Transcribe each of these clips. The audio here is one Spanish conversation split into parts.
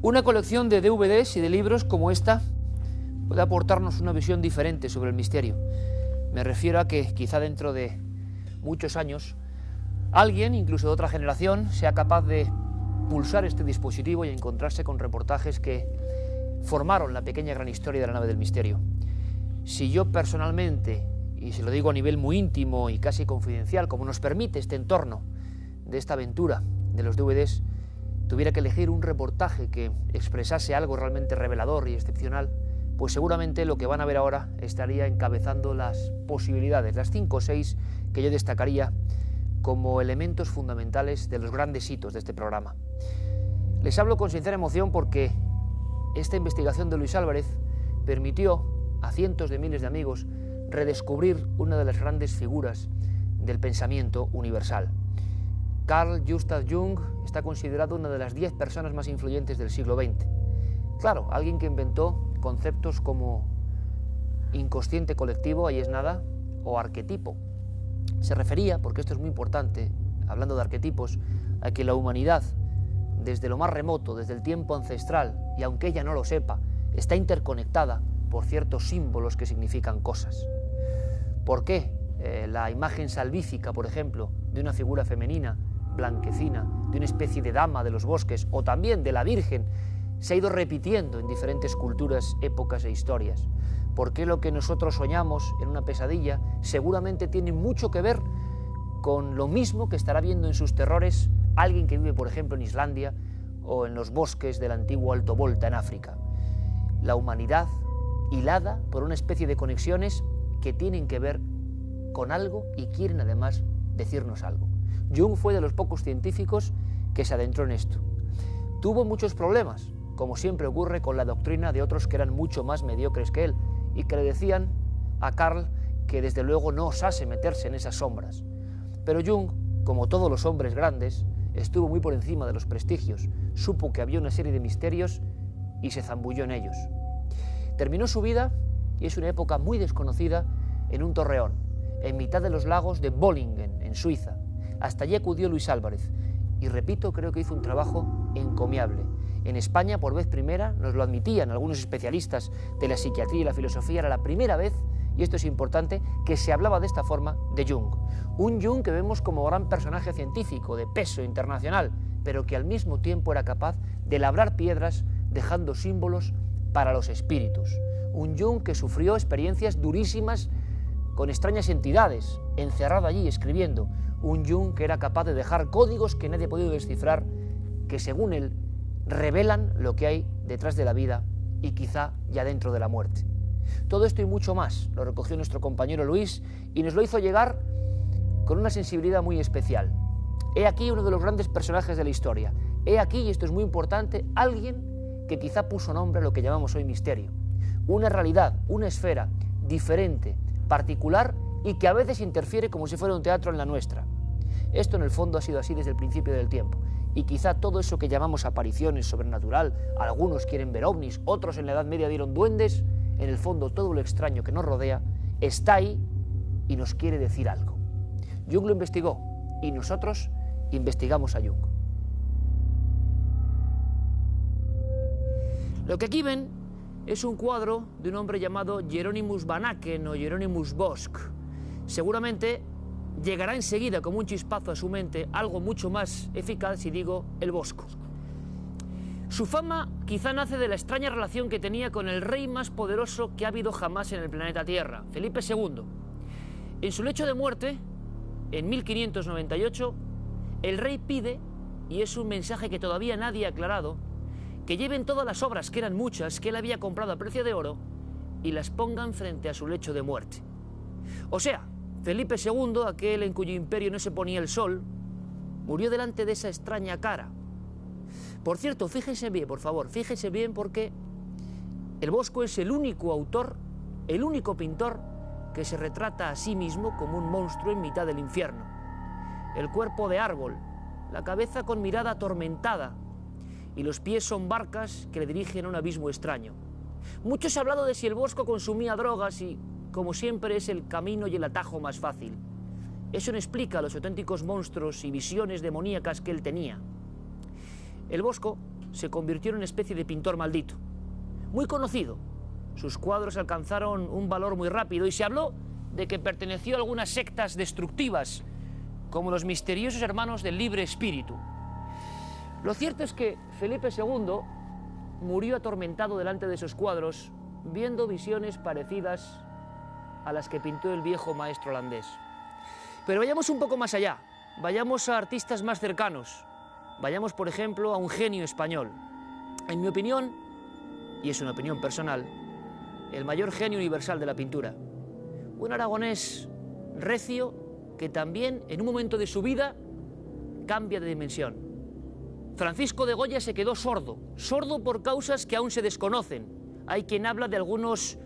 Una colección de DVDs y de libros como esta puede aportarnos una visión diferente sobre el misterio. Me refiero a que quizá dentro de muchos años alguien, incluso de otra generación, sea capaz de pulsar este dispositivo y encontrarse con reportajes que formaron la pequeña gran historia de la nave del misterio. Si yo personalmente, y se lo digo a nivel muy íntimo y casi confidencial, como nos permite este entorno de esta aventura de los DVDs, tuviera que elegir un reportaje que expresase algo realmente revelador y excepcional, pues seguramente lo que van a ver ahora estaría encabezando las posibilidades, las 5 o 6 que yo destacaría como elementos fundamentales de los grandes hitos de este programa. Les hablo con sincera emoción porque esta investigación de Luis Álvarez permitió a cientos de miles de amigos redescubrir una de las grandes figuras del pensamiento universal. Carl Gustav Jung está considerado una de las 10 personas más influyentes del siglo XX. Claro, alguien que inventó conceptos como inconsciente colectivo, ahí es nada, o arquetipo. Se refería, porque esto es muy importante, hablando de arquetipos, a que la humanidad, desde lo más remoto, desde el tiempo ancestral, y aunque ella no lo sepa, está interconectada por ciertos símbolos que significan cosas. ¿Por qué la imagen salvífica, por ejemplo, de una figura femenina, blanquecina, de una especie de dama de los bosques, o también de la Virgen, se ha ido repitiendo en diferentes culturas, épocas e historias? ¿Por qué lo que nosotros soñamos en una pesadilla seguramente tiene mucho que ver con lo mismo que estará viendo en sus terrores alguien que vive, por ejemplo, en Islandia o en los bosques del antiguo Alto Volta en África? La humanidad hilada por una especie de conexiones que tienen que ver con algo y quieren además decirnos algo. Jung fue de los pocos científicos que se adentró en esto. Tuvo muchos problemas, como siempre ocurre con la doctrina de otros que eran mucho más mediocres que él y que le decían a Carl que desde luego no osase meterse en esas sombras. Pero Jung, como todos los hombres grandes, estuvo muy por encima de los prestigios, supo que había una serie de misterios y se zambulló en ellos. Terminó su vida, y es una época muy desconocida, en un torreón, en mitad de los lagos de Bollingen, en Suiza. Hasta allí acudió Luis Álvarez, y repito, creo que hizo un trabajo encomiable. En España, por vez primera, nos lo admitían algunos especialistas de la psiquiatría y la filosofía, era la primera vez, y esto es importante, que se hablaba de esta forma de Jung. Un Jung que vemos como gran personaje científico, de peso internacional, pero que al mismo tiempo era capaz de labrar piedras dejando símbolos para los espíritus. Un Jung que sufrió experiencias durísimas con extrañas entidades, encerrado allí escribiendo. Un Jung que era capaz de dejar códigos que nadie ha podido descifrar, que según él revelan lo que hay detrás de la vida y quizá ya dentro de la muerte. Todo esto y mucho más lo recogió nuestro compañero Luis y nos lo hizo llegar con una sensibilidad muy especial. He aquí uno de los grandes personajes de la historia. He aquí, y esto es muy importante, alguien que quizá puso nombre a lo que llamamos hoy misterio. Una realidad, una esfera diferente, particular y que a veces interfiere como si fuera un teatro en la nuestra. Esto en el fondo ha sido así desde el principio del tiempo. Y quizá todo eso que llamamos apariciones, sobrenatural, algunos quieren ver ovnis, otros en la Edad Media dieron duendes, en el fondo todo lo extraño que nos rodea está ahí y nos quiere decir algo. Jung lo investigó y nosotros investigamos a Jung. Lo que aquí ven es un cuadro de un hombre llamado Hieronymus van Aken o Hieronymus Bosch. Seguramente llegará enseguida como un chispazo a su mente algo mucho más eficaz si digo el Bosco. Su fama quizá nace de la extraña relación que tenía con el rey más poderoso que ha habido jamás en el planeta Tierra, Felipe II. En su lecho de muerte, en 1598, el rey pide, y es un mensaje que todavía nadie ha aclarado, que lleven todas las obras, que eran muchas, que él había comprado a precio de oro, y las pongan frente a su lecho de muerte. O sea, Felipe II, aquel en cuyo imperio no se ponía el sol, murió delante de esa extraña cara. Por cierto, fíjense bien, por favor, fíjense bien porque el Bosco es el único autor, el único pintor que se retrata a sí mismo como un monstruo en mitad del infierno. El cuerpo de árbol, la cabeza con mirada atormentada y los pies son barcas que le dirigen a un abismo extraño. Mucho se ha hablado de si el Bosco consumía drogas y, como siempre, es el camino y el atajo más fácil. Eso no explica los auténticos monstruos y visiones demoníacas que él tenía. El Bosco se convirtió en una especie de pintor maldito. Muy conocido. Sus cuadros alcanzaron un valor muy rápido y se habló de que perteneció a algunas sectas destructivas, como los misteriosos hermanos del libre espíritu. Lo cierto es que Felipe II murió atormentado delante de esos cuadros, viendo visiones parecidas a las que pintó el viejo maestro holandés. Pero vayamos un poco más allá, vayamos a artistas más cercanos, vayamos por ejemplo a un genio español. En mi opinión, y es una opinión personal, el mayor genio universal de la pintura. Un aragonés recio que también en un momento de su vida cambia de dimensión. Francisco de Goya se quedó sordo, sordo por causas que aún se desconocen. Hay quien habla de algunos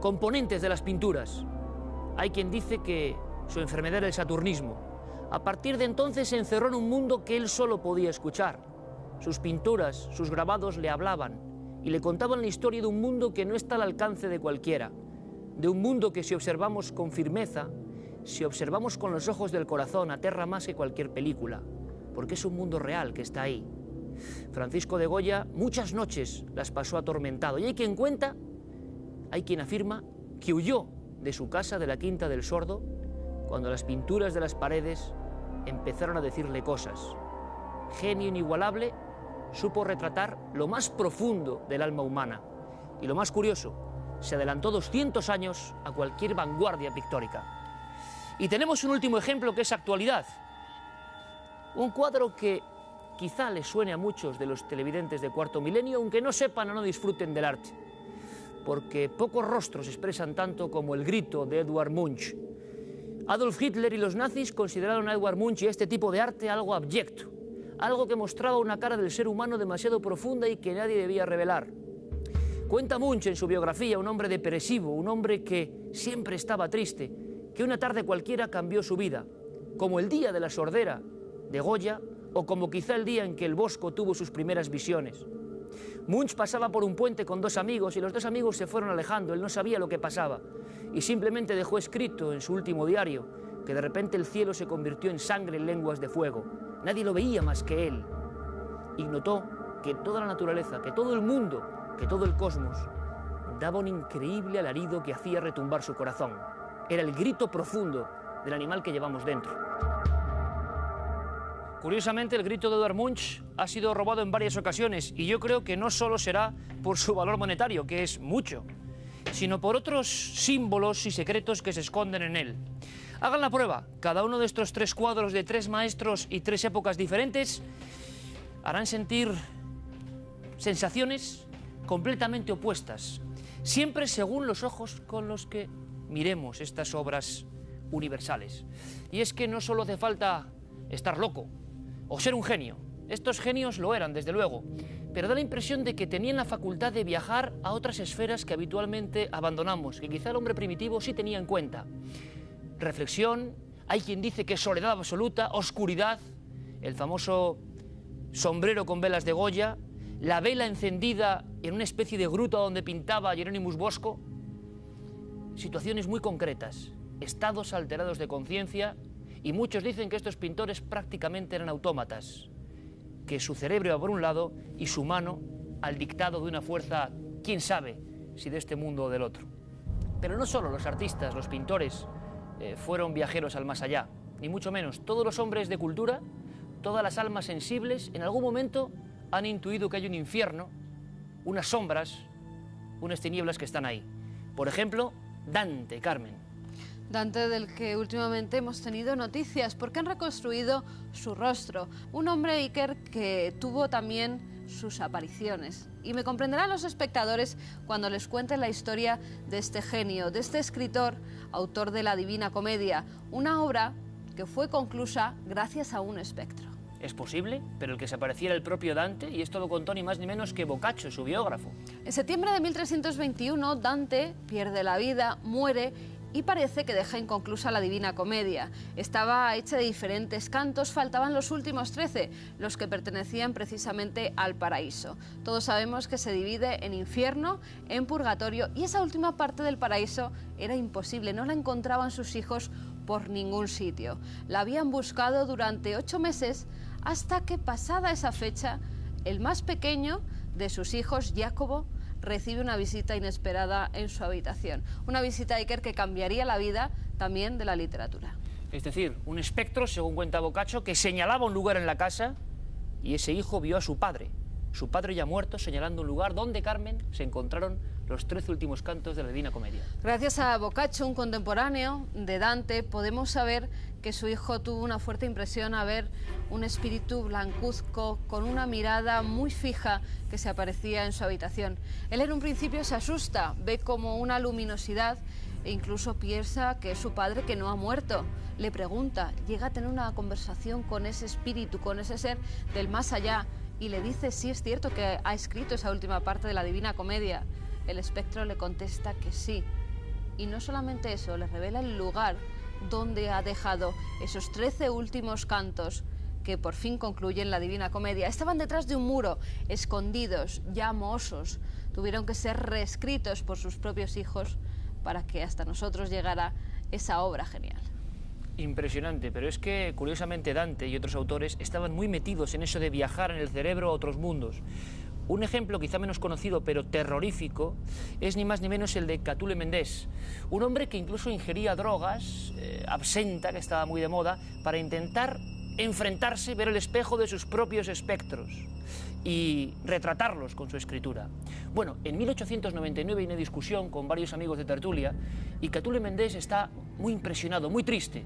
componentes de las pinturas. Hay quien dice que su enfermedad era el saturnismo. A partir de entonces se encerró en un mundo que él solo podía escuchar. Sus pinturas, sus grabados le hablaban y le contaban la historia de un mundo que no está al alcance de cualquiera, de un mundo que si observamos con firmeza, si observamos con los ojos del corazón, aterra más que cualquier película, porque es un mundo real que está ahí. Francisco de Goya muchas noches las pasó atormentado y hay quien cuenta, hay quien afirma que huyó de su casa de la Quinta del Sordo cuando las pinturas de las paredes empezaron a decirle cosas. Genio inigualable, supo retratar lo más profundo del alma humana y lo más curioso, se adelantó 200 años a cualquier vanguardia pictórica. Y tenemos un último ejemplo que es actualidad. Un cuadro que quizá les suene a muchos de los televidentes de Cuarto Milenio, aunque no sepan o no disfruten del arte, porque pocos rostros expresan tanto como el grito de Edvard Munch. Adolf Hitler y los nazis consideraron a Edvard Munch y a este tipo de arte algo abyecto, algo que mostraba una cara del ser humano demasiado profunda y que nadie debía revelar. Cuenta Munch en su biografía, un hombre depresivo, un hombre que siempre estaba triste, que una tarde cualquiera cambió su vida, como el día de la sordera de Goya o como quizá el día en que el Bosco tuvo sus primeras visiones. Munch pasaba por un puente con dos amigos y los dos amigos se fueron alejando, él no sabía lo que pasaba y simplemente dejó escrito en su último diario que de repente el cielo se convirtió en sangre en lenguas de fuego. Nadie lo veía más que él y notó que toda la naturaleza, que todo el mundo, que todo el cosmos daba un increíble alarido que hacía retumbar su corazón. Era el grito profundo del animal que llevamos dentro. Curiosamente, el grito de Edvard Munch ha sido robado en varias ocasiones y yo creo que no solo será por su valor monetario, que es mucho, sino por otros símbolos y secretos que se esconden en él. Hagan la prueba, cada uno de estos tres cuadros de tres maestros y tres épocas diferentes harán sentir sensaciones completamente opuestas, siempre según los ojos con los que miremos estas obras universales. Y es que no solo hace falta estar loco o ser un genio, estos genios lo eran desde luego, pero da la impresión de que tenían la facultad de viajar a otras esferas que habitualmente abandonamos, que quizá el hombre primitivo sí tenía en cuenta. Reflexión, hay quien dice que soledad absoluta, oscuridad, el famoso sombrero con velas de Goya, la vela encendida en una especie de gruta donde pintaba Hieronymus Bosco, situaciones muy concretas, estados alterados de conciencia, y muchos dicen que estos pintores prácticamente eran autómatas, que su cerebro iba por un lado y su mano al dictado de una fuerza, quién sabe si de este mundo o del otro. Pero no solo los artistas, los pintores, fueron viajeros al más allá, ni mucho menos. Todos los hombres de cultura, todas las almas sensibles, en algún momento han intuido que hay un infierno, unas sombras, unas tinieblas que están ahí. Por ejemplo, Dante, Carmen. Dante, del que últimamente hemos tenido noticias porque han reconstruido su rostro. Un hombre, Iker, que tuvo también sus apariciones. Y me comprenderán los espectadores cuando les cuente la historia de este genio, de este escritor, autor de la Divina Comedia, una obra que fue conclusa gracias a un espectro. Es posible, pero el que se apareciera el propio Dante, y esto lo contó ni más ni menos que Boccaccio, su biógrafo. En septiembre de 1321, Dante pierde la vida, muere y parece que deja inconclusa la Divina Comedia. Estaba hecha de diferentes cantos, faltaban los últimos 13, los que pertenecían precisamente al paraíso. Todos sabemos que se divide en infierno, en purgatorio, y esa última parte del paraíso era imposible, no la encontraban sus hijos por ningún sitio. La habían buscado durante 8 meses hasta que, pasada esa fecha, el más pequeño de sus hijos, Jacobo, recibe una visita inesperada en su habitación. Una visita, Iker, que cambiaría la vida también de la literatura. Es decir, un espectro, según cuenta Boccaccio, que señalaba un lugar en la casa y ese hijo vio a su padre ya muerto, señalando un lugar donde, Carmen, se encontraron los 13 últimos cantos de la Divina Comedia. Gracias a Boccaccio, un contemporáneo de Dante, podemos saber que su hijo tuvo una fuerte impresión a ver un espíritu blancuzco con una mirada muy fija que se aparecía en su habitación. Él en un principio se asusta, ve como una luminosidad e incluso piensa que es su padre que no ha muerto. Le pregunta, llega a tener una conversación con ese espíritu, con ese ser del más allá, y le dice si es cierto que ha escrito esa última parte de la Divina Comedia. El espectro le contesta que sí. Y no solamente eso, le revela el lugar donde ha dejado esos 13 últimos cantos que por fin concluyen la Divina Comedia. Estaban detrás de un muro, escondidos, ya mohosos. Tuvieron que ser reescritos por sus propios hijos para que hasta nosotros llegara esa obra genial. Impresionante, pero es que, curiosamente, Dante y otros autores estaban muy metidos en eso de viajar en el cerebro a otros mundos. Un ejemplo quizá menos conocido, pero terrorífico, es ni más ni menos el de Catulle Mendès, un hombre que incluso ingería drogas, absenta, que estaba muy de moda, para intentar enfrentarse, ver el espejo de sus propios espectros y retratarlos con su escritura. Bueno, en 1899 hay una discusión con varios amigos de tertulia y Catulle Mendès está muy impresionado, muy triste.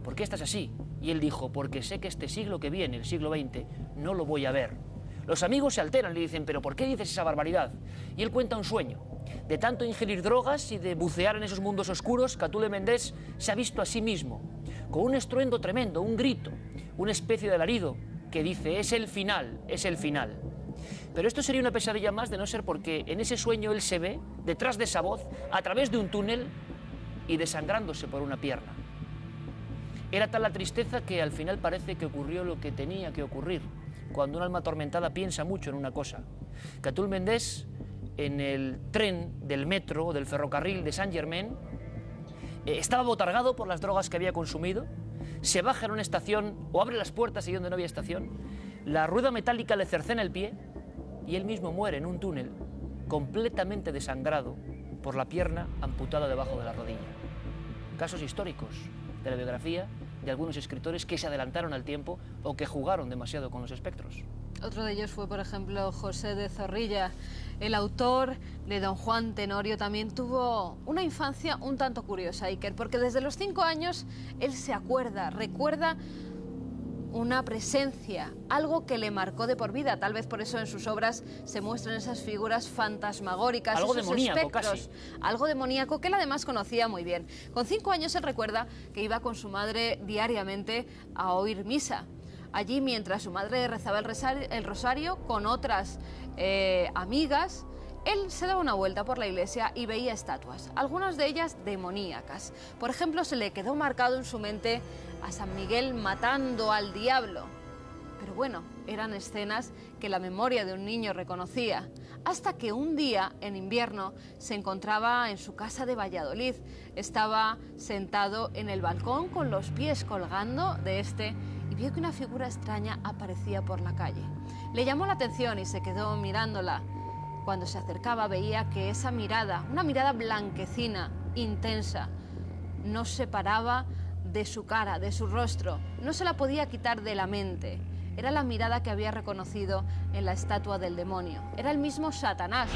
¿Por qué estás así? Y él dijo, porque sé que este siglo que viene, el siglo XX, no lo voy a ver. Los amigos se alteran, le dicen, ¿pero por qué dices esa barbaridad? Y él cuenta un sueño. De tanto ingerir drogas y de bucear en esos mundos oscuros, Catulle Mendès se ha visto a sí mismo, con un estruendo tremendo, un grito, una especie de alarido, que dice, es el final, es el final. Pero esto sería una pesadilla más de no ser porque en ese sueño él se ve, detrás de esa voz, a través de un túnel y desangrándose por una pierna. Era tal la tristeza que al final parece que ocurrió lo que tenía que ocurrir, cuando un alma atormentada piensa mucho en una cosa. Catulle Mendès, en el tren del metro o del ferrocarril de Saint-Germain, estaba abotargado por las drogas que había consumido, se baja en una estación o abre las puertas y donde no había estación, la rueda metálica le cercena el pie y él mismo muere en un túnel completamente desangrado por la pierna amputada debajo de la rodilla. Casos históricos de la biografía de algunos escritores que se adelantaron al tiempo o que jugaron demasiado con los espectros. Otro de ellos fue, por ejemplo, José de Zorrilla. El autor de Don Juan Tenorio también tuvo una infancia un tanto curiosa, Iker, porque desde los 5 años él se recuerda una presencia, algo que le marcó de por vida. Tal vez por eso en sus obras se muestran esas figuras fantasmagóricas, algo esos demoníaco, espectros, casi. Algo demoníaco que él además conocía muy bien. Con 5 años él recuerda que iba con su madre diariamente a oír misa. Allí, mientras su madre rezaba el rosario con otras amigas, él se daba una vuelta por la iglesia y veía estatuas, algunas de ellas demoníacas. Por ejemplo, se le quedó marcado en su mente a San Miguel matando al diablo. Pero bueno, eran escenas que la memoria de un niño reconocía, hasta que un día, en invierno, se encontraba en su casa de Valladolid. Estaba sentado en el balcón con los pies colgando de y vio que una figura extraña aparecía por la calle. Le llamó la atención y se quedó mirándola. Cuando se acercaba veía que esa mirada, una mirada blanquecina, intensa, no se paraba de su cara, de su rostro, no se la podía quitar de la mente. Era la mirada que había reconocido en la estatua del demonio. Era el mismo Satanás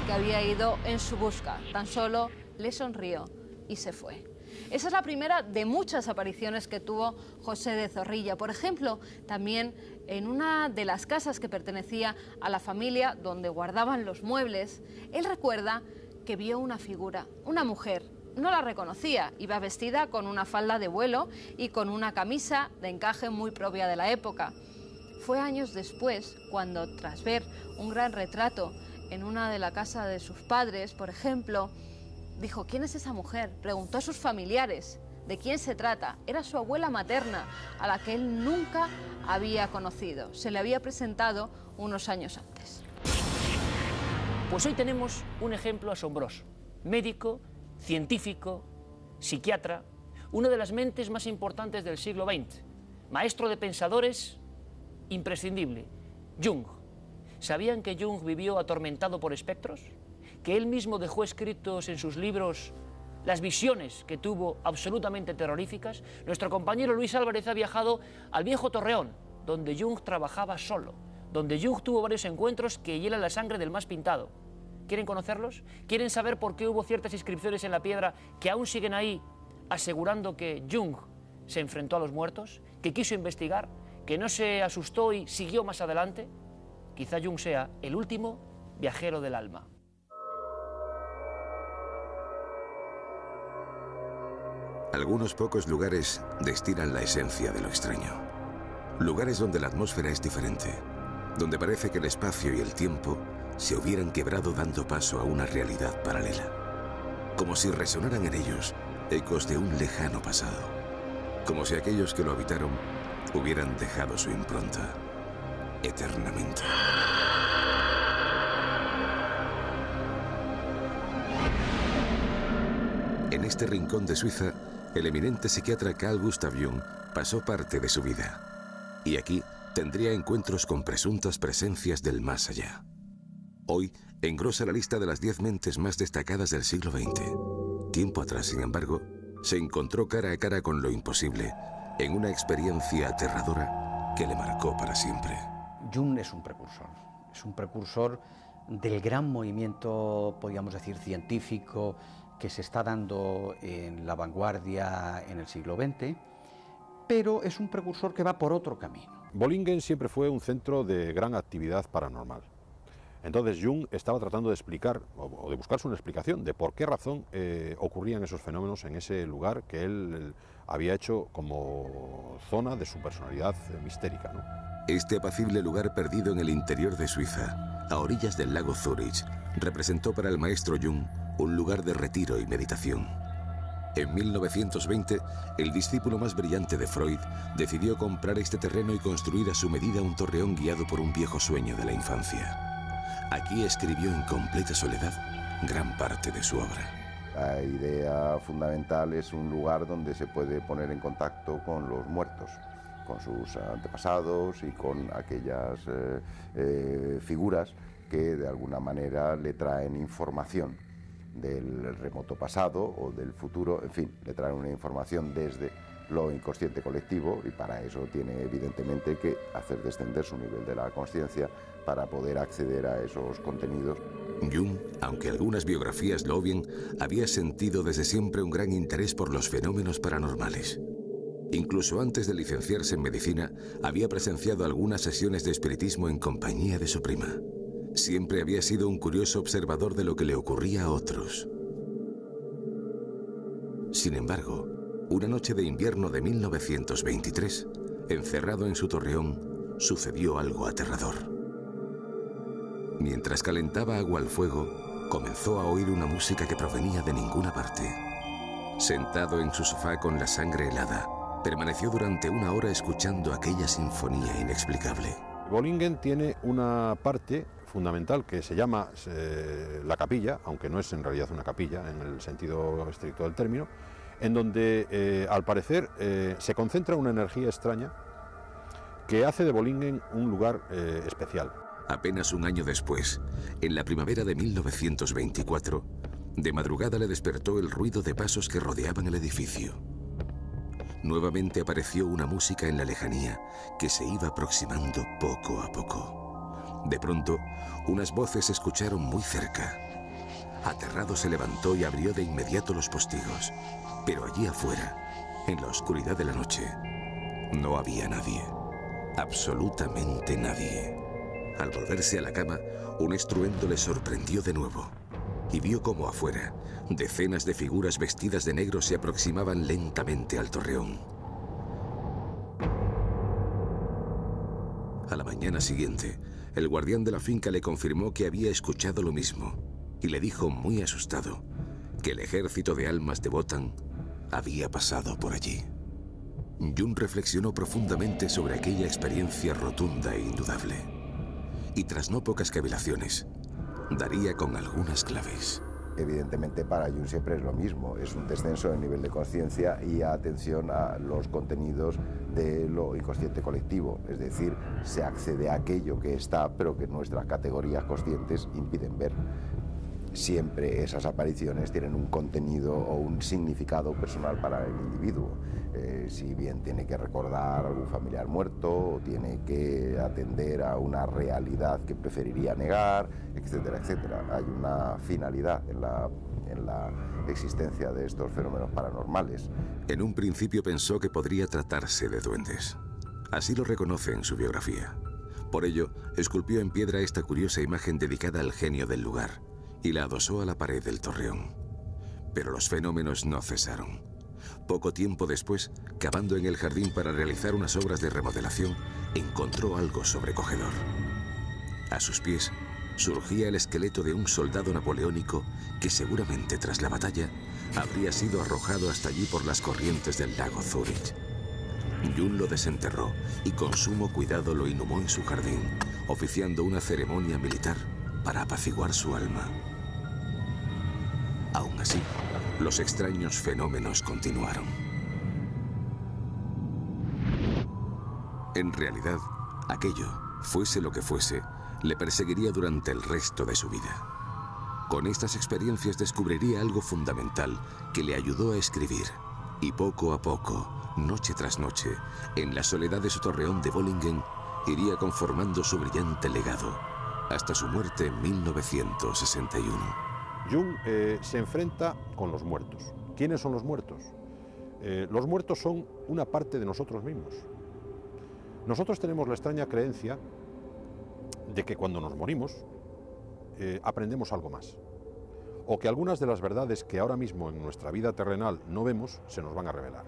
que había ido en su busca. Tan solo le sonrió y se fue. Esa es la primera de muchas apariciones que tuvo José de Zorrilla. Por ejemplo, también en una de las casas que pertenecía a la familia donde guardaban los muebles, él recuerda que vio una figura, una mujer. No la reconocía, iba vestida con una falda de vuelo y con una camisa de encaje muy propia de la época. Fue años después cuando, tras ver un gran retrato en una de la casa de sus padres, por ejemplo, dijo, ¿quién es esa mujer? Preguntó a sus familiares, ¿de quién se trata? Era su abuela materna, a la que él nunca había conocido. Se le había presentado unos años antes. Pues hoy tenemos un ejemplo asombroso. Médico, científico, psiquiatra, una de las mentes más importantes del siglo XX, maestro de pensadores imprescindible, Jung. ¿Sabían que Jung vivió atormentado por espectros? ¿Que él mismo dejó escritos en sus libros las visiones que tuvo absolutamente terroríficas? Nuestro compañero Luis Álvarez ha viajado al viejo Torreón, donde Jung trabajaba solo, donde Jung tuvo varios encuentros que hielan la sangre del más pintado. ¿Quieren conocerlos? ¿Quieren saber por qué hubo ciertas inscripciones en la piedra que aún siguen ahí, asegurando que Jung se enfrentó a los muertos, que quiso investigar, que no se asustó y siguió más adelante? Quizá Jung sea el último viajero del alma. Algunos pocos lugares destilan la esencia de lo extraño. Lugares donde la atmósfera es diferente, donde parece que el espacio y el tiempo se hubieran quebrado dando paso a una realidad paralela. Como si resonaran en ellos ecos de un lejano pasado. Como si aquellos que lo habitaron hubieran dejado su impronta eternamente. En este rincón de Suiza, el eminente psiquiatra Carl Gustav Jung pasó parte de su vida. Y aquí tendría encuentros con presuntas presencias del más allá. Hoy engrosa la lista de las 10 mentes más destacadas del siglo XX. Tiempo atrás, sin embargo, se encontró cara a cara con lo imposible, en una experiencia aterradora que le marcó para siempre. Jung es un precursor del gran movimiento, podríamos decir, científico que se está dando en la vanguardia en el siglo XX, pero es un precursor que va por otro camino. Bollingen siempre fue un centro de gran actividad paranormal. Entonces Jung estaba tratando de explicar, o de buscarse una explicación de por qué razón ocurrían esos fenómenos en ese lugar que él había hecho como zona de su personalidad mistérica, ¿no? Este apacible lugar perdido en el interior de Suiza, a orillas del lago Zurich, representó para el maestro Jung un lugar de retiro y meditación. En 1920, el discípulo más brillante de Freud decidió comprar este terreno y construir a su medida un torreón guiado por un viejo sueño de la infancia. Aquí escribió en completa soledad gran parte de su obra. La idea fundamental es un lugar donde se puede poner en contacto con los muertos, con sus antepasados y con aquellas figuras que de alguna manera le traen información del remoto pasado o del futuro, en fin, le traen una información desde lo inconsciente colectivo, y para eso tiene evidentemente que hacer descender su nivel de la consciencia para poder acceder a esos contenidos. Jung, aunque algunas biografías lo obvien, había sentido desde siempre un gran interés por los fenómenos paranormales. Incluso antes de licenciarse en medicina, había presenciado algunas sesiones de espiritismo en compañía de su prima. Siempre había sido un curioso observador de lo que le ocurría a otros. Sin embargo, una noche de invierno de 1923, encerrado en su torreón, sucedió algo aterrador. Mientras calentaba agua al fuego, comenzó a oír una música que provenía de ninguna parte. Sentado en su sofá con la sangre helada, permaneció durante una hora escuchando aquella sinfonía inexplicable. Bollingen tiene una parte fundamental que se llama la capilla, aunque no es en realidad una capilla en el sentido estricto del término, en donde al parecer se concentra una energía extraña que hace de Bollingen un lugar especial. Apenas un año después, en la primavera de 1924, de madrugada le despertó el ruido de pasos que rodeaban el edificio. Nuevamente apareció una música en la lejanía que se iba aproximando poco a poco. De pronto, unas voces se escucharon muy cerca. Aterrado se levantó y abrió de inmediato los postigos. Pero allí afuera, en la oscuridad de la noche, no había nadie. Absolutamente nadie. Al volverse a la cama, un estruendo le sorprendió de nuevo. Y vio cómo afuera, decenas de figuras vestidas de negro se aproximaban lentamente al torreón. A la mañana siguiente, el guardián de la finca le confirmó que había escuchado lo mismo y le dijo muy asustado que el ejército de almas de Wotan había pasado por allí. Jung reflexionó profundamente sobre aquella experiencia rotunda e indudable y tras no pocas cavilaciones, daría con algunas claves. Evidentemente para Jung siempre es lo mismo, es un descenso del nivel de conciencia y atención a los contenidos de lo inconsciente colectivo, es decir, se accede a aquello que está pero que nuestras categorías conscientes impiden ver. Siempre esas apariciones tienen un contenido o un significado personal para el individuo. Si bien tiene que recordar a algún familiar muerto o tiene que atender a una realidad que preferiría negar, etcétera, etcétera. Hay una finalidad en la existencia de estos fenómenos paranormales. En un principio pensó que podría tratarse de duendes. Así lo reconoce en su biografía. Por ello, esculpió en piedra esta curiosa imagen dedicada al genio del lugar y la adosó a la pared del torreón. Pero los fenómenos no cesaron. Poco tiempo después, cavando en el jardín para realizar unas obras de remodelación, encontró algo sobrecogedor. A sus pies surgía el esqueleto de un soldado napoleónico que seguramente tras la batalla habría sido arrojado hasta allí por las corrientes del lago Zurich. Jung lo desenterró y con sumo cuidado lo inhumó en su jardín, oficiando una ceremonia militar para apaciguar su alma. Aún así, los extraños fenómenos continuaron. En realidad, aquello, fuese lo que fuese, le perseguiría durante el resto de su vida. Con estas experiencias descubriría algo fundamental que le ayudó a escribir, y poco a poco, noche tras noche, en la soledad de su torreón de Bollingen, iría conformando su brillante legado, hasta su muerte en 1961. Jung se enfrenta con los muertos. ¿Quiénes son los muertos? Los muertos son una parte de nosotros mismos. Nosotros tenemos la extraña creencia de que cuando nos morimos aprendemos algo más, o que algunas de las verdades que ahora mismo en nuestra vida terrenal no vemos se nos van a revelar.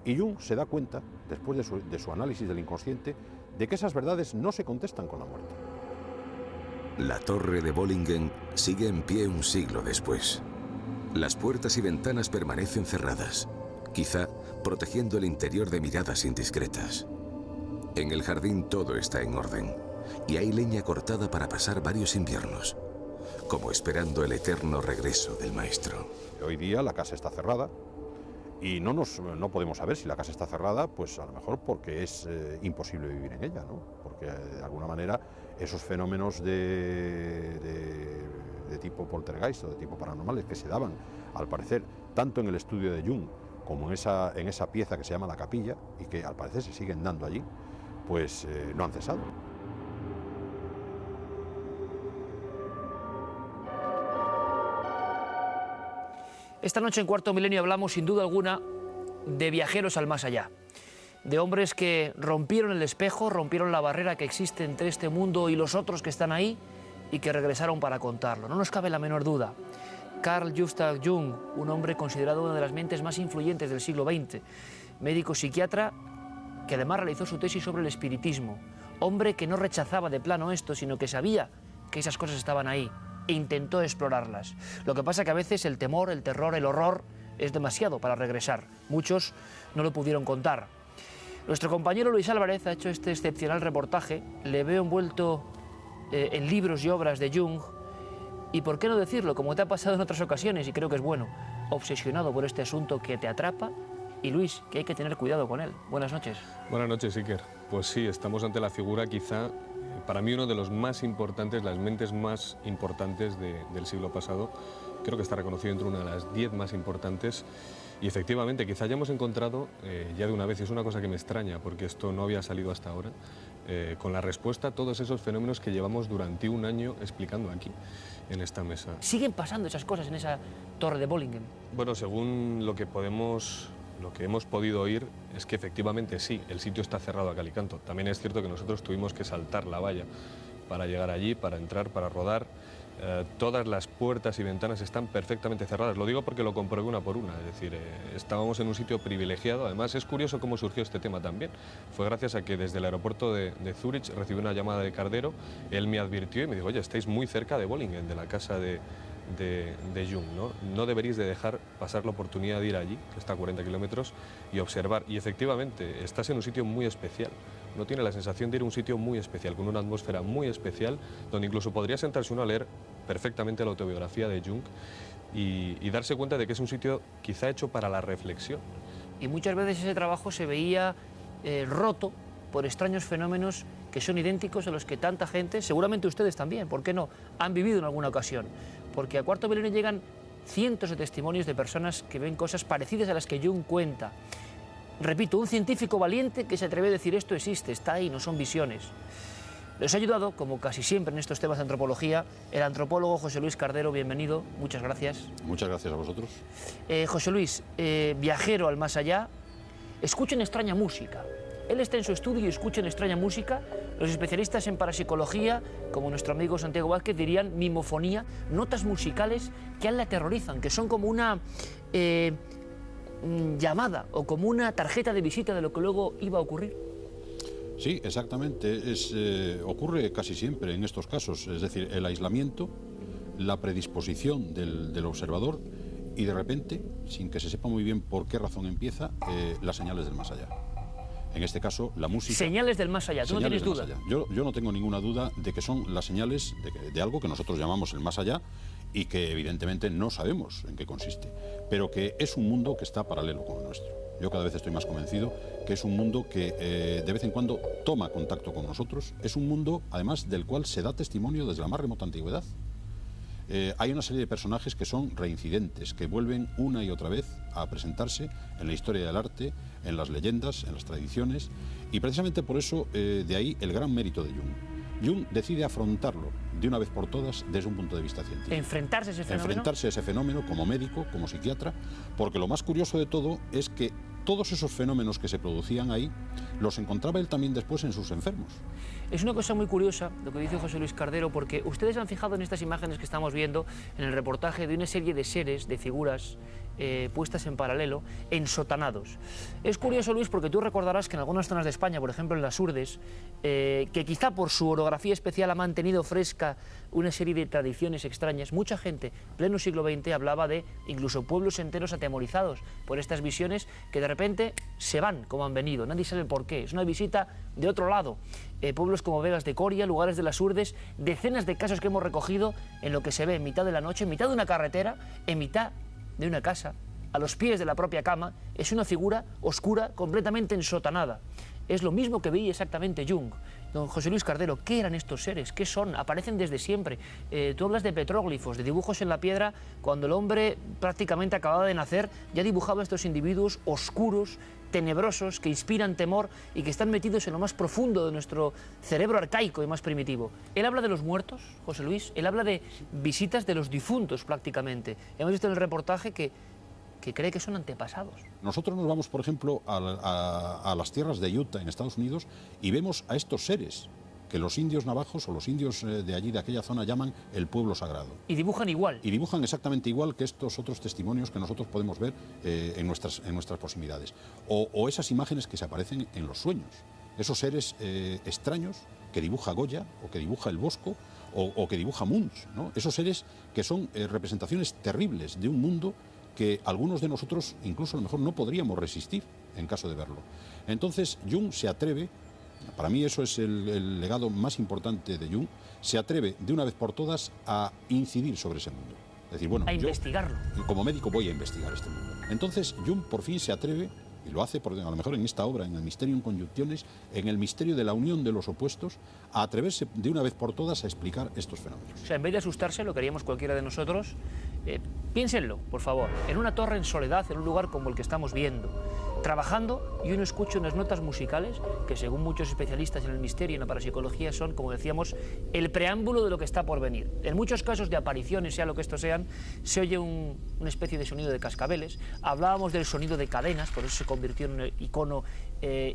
Y Jung se da cuenta, después de su análisis del inconsciente, de que esas verdades no se contestan con la muerte. La torre de Bollingen sigue en pie un siglo después. Las puertas y ventanas permanecen cerradas, quizá protegiendo el interior de miradas indiscretas. En el jardín todo está en orden y hay leña cortada para pasar varios inviernos, como esperando el eterno regreso del maestro. Hoy día la casa está cerrada y no podemos saber si la casa está cerrada, pues a lo mejor porque es imposible vivir en ella, ¿no? Porque de alguna manera esos fenómenos de tipo poltergeist o de tipo paranormales que se daban, al parecer, tanto en el estudio de Jung como en esa pieza que se llama la capilla y que al parecer se siguen dando allí, pues no han cesado. Esta noche en Cuarto Milenio hablamos sin duda alguna de viajeros al más allá, de hombres que rompieron el espejo, rompieron la barrera que existe entre este mundo y los otros que están ahí y que regresaron para contarlo. No nos cabe la menor duda. Carl Gustav Jung, un hombre considerado una de las mentes más influyentes del siglo XX, médico psiquiatra que además realizó su tesis sobre el espiritismo, hombre que no rechazaba de plano esto, sino que sabía que esas cosas estaban ahí e intentó explorarlas. Lo que pasa es que a veces el temor, el terror, el horror es demasiado para regresar. Muchos no lo pudieron contar. Nuestro compañero Luis Álvarez ha hecho este excepcional reportaje, le veo envuelto en libros y obras de Jung y, por qué no decirlo, como te ha pasado en otras ocasiones, y creo que es bueno, obsesionado por este asunto que te atrapa. Y Luis, que hay que tener cuidado con él. Buenas noches. Buenas noches, Iker. Pues sí, estamos ante la figura quizá, para mí, uno de los más importantes, las mentes más importantes del siglo pasado. Creo que está reconocido entre una de las 10 más importantes. Y efectivamente, quizá hayamos encontrado, ya de una vez, y es una cosa que me extraña, porque esto no había salido hasta ahora, con la respuesta a todos esos fenómenos que llevamos durante un año explicando aquí, en esta mesa. ¿Siguen pasando esas cosas en esa torre de Bollingen? Bueno, según lo que hemos podido oír, es que efectivamente sí, el sitio está cerrado a cal y canto. También es cierto que nosotros tuvimos que saltar la valla para llegar allí, para entrar, para rodar. Todas las puertas y ventanas están perfectamente cerradas. Lo digo porque lo comprobé una por una. Es decir, estábamos en un sitio privilegiado. Además, es curioso cómo surgió este tema también. Fue gracias a que desde el aeropuerto de Zurich recibí una llamada de Cardero. Él me advirtió y me dijo: oye, estáis muy cerca de Bollingen, de la casa de Jung, ¿no? No deberíais de dejar pasar la oportunidad de ir allí, que está a 40 kilómetros, y observar. Y efectivamente, estás en un sitio muy especial, no tiene la sensación de ir a un sitio muy especial, con una atmósfera muy especial, donde incluso podría sentarse uno a leer perfectamente la autobiografía de Jung y darse cuenta de que es un sitio quizá hecho para la reflexión. Y muchas veces ese trabajo se veía roto por extraños fenómenos que son idénticos a los que tanta gente, seguramente ustedes también, ¿por qué no?, han vivido en alguna ocasión. Porque a Cuarto Milenio llegan cientos de testimonios de personas que ven cosas parecidas a las que Jung cuenta. Repito, un científico valiente que se atreve a decir esto existe, está ahí, no son visiones. Les ha ayudado, como casi siempre en estos temas de antropología, el antropólogo José Luis Cardero. Bienvenido, muchas gracias. Muchas gracias a vosotros. José Luis, viajero al más allá, escuchen extraña música. Él está en su estudio y escuchen extraña música. Los especialistas en parapsicología, como nuestro amigo Santiago Vázquez, dirían mimofonía, notas musicales que a él le aterrorizan, que son como una llamada o como una tarjeta de visita de lo que luego iba a ocurrir. Sí, exactamente. Ocurre casi siempre en estos casos, es decir, el aislamiento, la predisposición del observador y de repente, sin que se sepa muy bien por qué razón empieza, las señales del más allá. En este caso, la música... Señales del más allá, tú no tienes duda. Yo no tengo ninguna duda de que son las señales de algo que nosotros llamamos el más allá y que evidentemente no sabemos en qué consiste, pero que es un mundo que está paralelo con el nuestro. Yo cada vez estoy más convencido que es un mundo que de vez en cuando toma contacto con nosotros, es un mundo además del cual se da testimonio desde la más remota antigüedad. Hay una serie de personajes que son reincidentes, que vuelven una y otra vez a presentarse en la historia del arte, en las leyendas, en las tradiciones, y precisamente por eso de ahí el gran mérito de Jung. Jung decide afrontarlo de una vez por todas desde un punto de vista científico. Enfrentarse a ese fenómeno. Enfrentarse a ese fenómeno como médico, como psiquiatra, porque lo más curioso de todo es que todos esos fenómenos que se producían ahí los encontraba él también después en sus enfermos. Es una cosa muy curiosa lo que dice José Luis Cardero, porque ustedes han fijado en estas imágenes que estamos viendo en el reportaje de una serie de seres, de figuras puestas en paralelo, ensotanados. Es curioso, Luis, porque tú recordarás que en algunas zonas de España, por ejemplo en las Urdes, que quizá por su orografía especial ha mantenido fresca una serie de tradiciones extrañas, mucha gente, pleno siglo XX, hablaba de incluso pueblos enteros atemorizados por estas visiones que de repente se van como han venido, nadie sabe por qué, es una visita de otro lado. Pueblos como Vegas de Coria, lugares de las Urdes, decenas de casos que hemos recogido en lo que se ve en mitad de la noche, en mitad de una carretera, en mitad de una casa, a los pies de la propia cama, es una figura oscura, completamente ensotanada. Es lo mismo que veía exactamente Jung. Don José Luis Cardero, ¿qué eran estos seres? ¿Qué son? Aparecen desde siempre. Tú hablas de petróglifos, de dibujos en la piedra, cuando el hombre prácticamente acababa de nacer, ya dibujaba estos individuos oscuros, tenebrosos, que inspiran temor y que están metidos en lo más profundo de nuestro cerebro arcaico y más primitivo. Él habla de los muertos, José Luis, él habla de visitas de los difuntos prácticamente. Hemos visto en el reportaje que cree que son antepasados. Nosotros nos vamos, por ejemplo, a las tierras de Utah, en Estados Unidos, y vemos a estos seres que los indios navajos o los indios de allí, de aquella zona, llaman el pueblo sagrado. Y dibujan igual. Y dibujan exactamente igual que estos otros testimonios que nosotros podemos ver en nuestras proximidades. O esas imágenes que se aparecen en los sueños. Esos seres extraños que dibuja Goya, o que dibuja el Bosco, o que dibuja Munch, ¿no? Esos seres que son representaciones terribles de un mundo que algunos de nosotros incluso a lo mejor no podríamos resistir en caso de verlo. Entonces Jung se atreve, para mí eso es el legado más importante de Jung, se atreve de una vez por todas a incidir sobre ese mundo. Es decir, bueno, a investigarlo. Yo como médico voy a investigar este mundo. Entonces Jung por fin se atreve, y lo hace a lo mejor en esta obra, en el Mysterium Conjunctiones, en el misterio de la unión de los opuestos, a atreverse de una vez por todas a explicar estos fenómenos. O sea, en vez de asustarse, lo que haríamos cualquiera de nosotros, piénsenlo, por favor, en una torre en soledad, en un lugar como el que estamos viendo, trabajando, y uno escucha unas notas musicales que, según muchos especialistas en el misterio y en la parapsicología, son, como decíamos, el preámbulo de lo que está por venir. En muchos casos de apariciones, sea lo que esto sean, se oye una especie de sonido de cascabeles. Hablábamos del sonido de cadenas, por eso se convirtió en un icono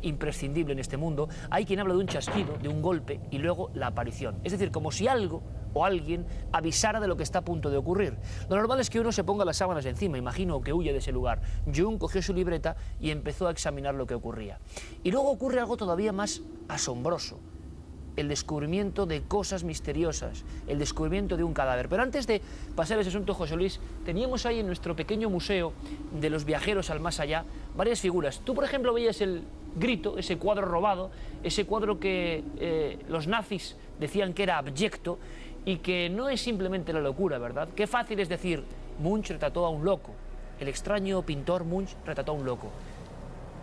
imprescindible en este mundo. Hay quien habla de un chasquido, de un golpe, y luego la aparición. Es decir, como si algo o alguien avisara de lo que está a punto de ocurrir. Lo normal es que uno se ponga las sábanas encima, imagino que huye de ese lugar. Jung cogió su libreta y empezó a examinar lo que ocurría. Y luego ocurre algo todavía más asombroso. el descubrimiento de cosas misteriosas, el descubrimiento de un cadáver. Pero antes de pasar a ese asunto, José Luis, teníamos ahí en nuestro pequeño museo de los viajeros al más allá varias figuras. Tú, por ejemplo, veías el Grito, ese cuadro robado, ese cuadro que los nazis decían que era abyecto y que no es simplemente la locura, ¿verdad? Qué fácil es decir, Munch retrató a un loco, el extraño pintor Munch retrató a un loco.